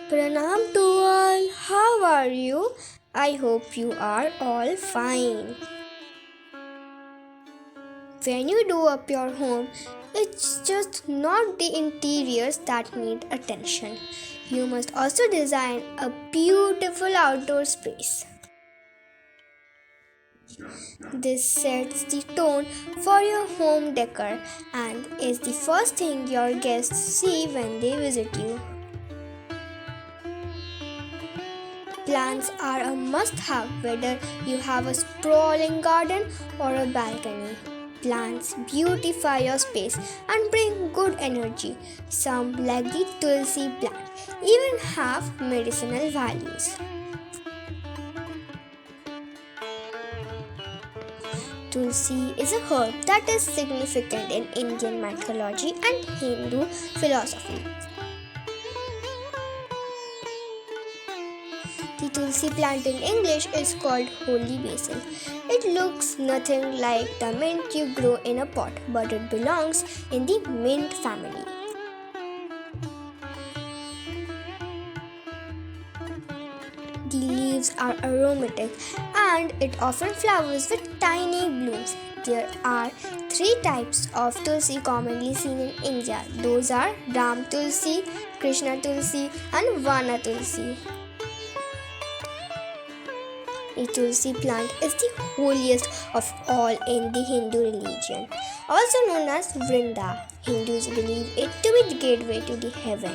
Pranam to all. How are you? I hope you are all fine. When you do up your home, it's just not the interiors that need attention. You must also design a beautiful outdoor space. This sets the tone for your home decor and is the first thing your guests see when they visit you. Plants are a must-have whether you have a sprawling garden or a balcony. Plants beautify your space and bring good energy. Some, like the Tulsi plant, even have medicinal values. Tulsi is a herb that is significant in Indian mythology and Hindu philosophy. The Tulsi plant in English is called holy basil. It looks nothing like the mint you grow in a pot, but it belongs in the mint family. The leaves are aromatic and it often flowers with tiny blooms. There are three types of Tulsi commonly seen in India. Those are Ram Tulsi, Krishna Tulsi and Vana Tulsi. The Tulsi plant is the holiest of all in the Hindu religion, also known as Vrinda. Hindus believe it to be the gateway to the heaven.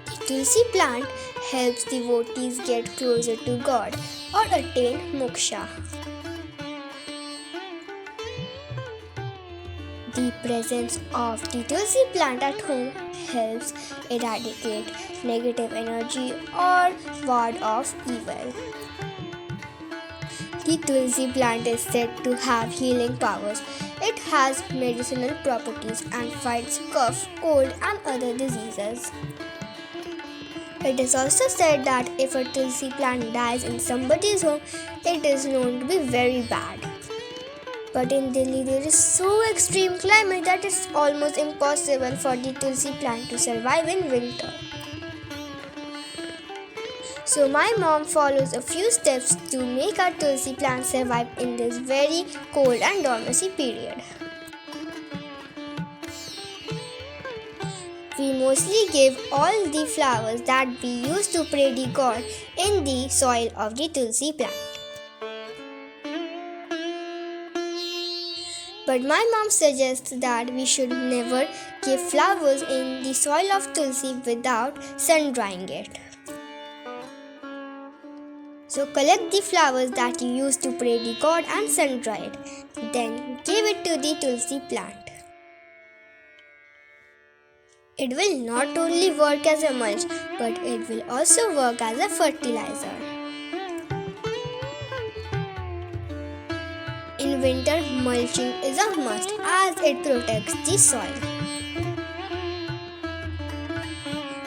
The Tulsi plant helps devotees get closer to God or attain moksha. The presence of the Tulsi plant at home helps eradicate negative energy or ward off evil. The Tulsi plant is said to have healing powers. It has medicinal properties and fights cough, cold, and other diseases. It is also said that if a Tulsi plant dies in somebody's home, it is known to be very bad. But in Delhi, there is so extreme climate that it's almost impossible for the Tulsi plant to survive in winter. So my mom follows a few steps to make our Tulsi plant survive in this very cold and dormancy period. We mostly give all the flowers that we use to pray the god in the soil of the Tulsi plant. But my mom suggests that we should never give flowers in the soil of Tulsi without sun drying it. So collect the flowers that you use to pray the god and sun dry it. Then give it to the Tulsi plant. It will not only work as a mulch, but it will also work as a fertilizer. In winter, mulching is a must as it protects the soil.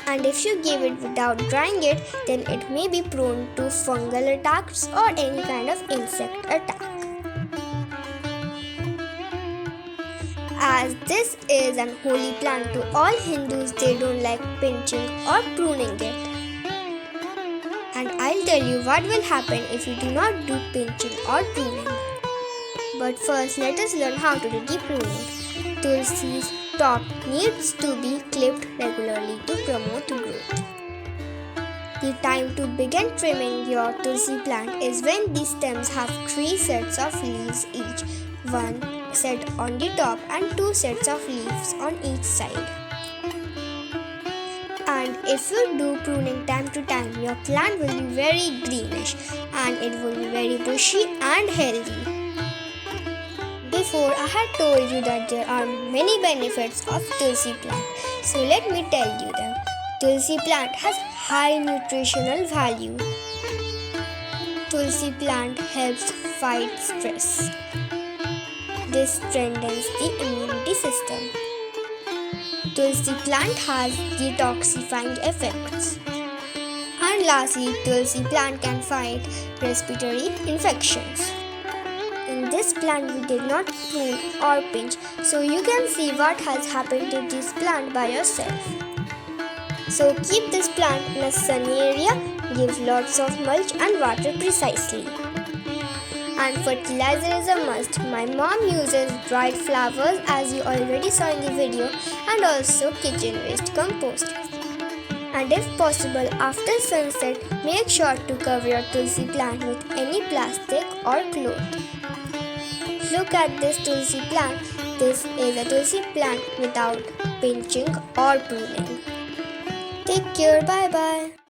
And if you give it without drying it, then it may be prone to fungal attacks or any kind of insect attack. As this is an holy plant to all Hindus, they don't like pinching or pruning it. And I'll tell you what will happen if you do not do pinching or pruning. But first, let us learn how to do the pruning. Tulsi's top needs to be clipped regularly to promote growth. The time to begin trimming your Tulsi plant is when the stems have 3 sets of leaves each, one set on the top and 2 sets of leaves on each side. And if you do pruning time to time, your plant will be very greenish and it will be very bushy and healthy. Before, I had told you that there are many benefits of Tulsi plant. So let me tell you them. Tulsi plant has high nutritional value. Tulsi plant helps fight stress. This strengthens the immunity system. Tulsi plant has detoxifying effects. And lastly, Tulsi plant can fight respiratory infections. In this this plant we did not prune or pinch, so you can see what has happened to this plant by yourself. So keep this plant in a sunny area, give lots of mulch and water precisely. And fertilizer is a must. My mom uses dried flowers as you already saw in the video, and also kitchen waste compost. And if possible, after sunset, make sure to cover your Tulsi plant with any plastic or cloth. Look at this Tulsi plant. This is a Tulsi plant without pinching or pruning. Take care, bye bye.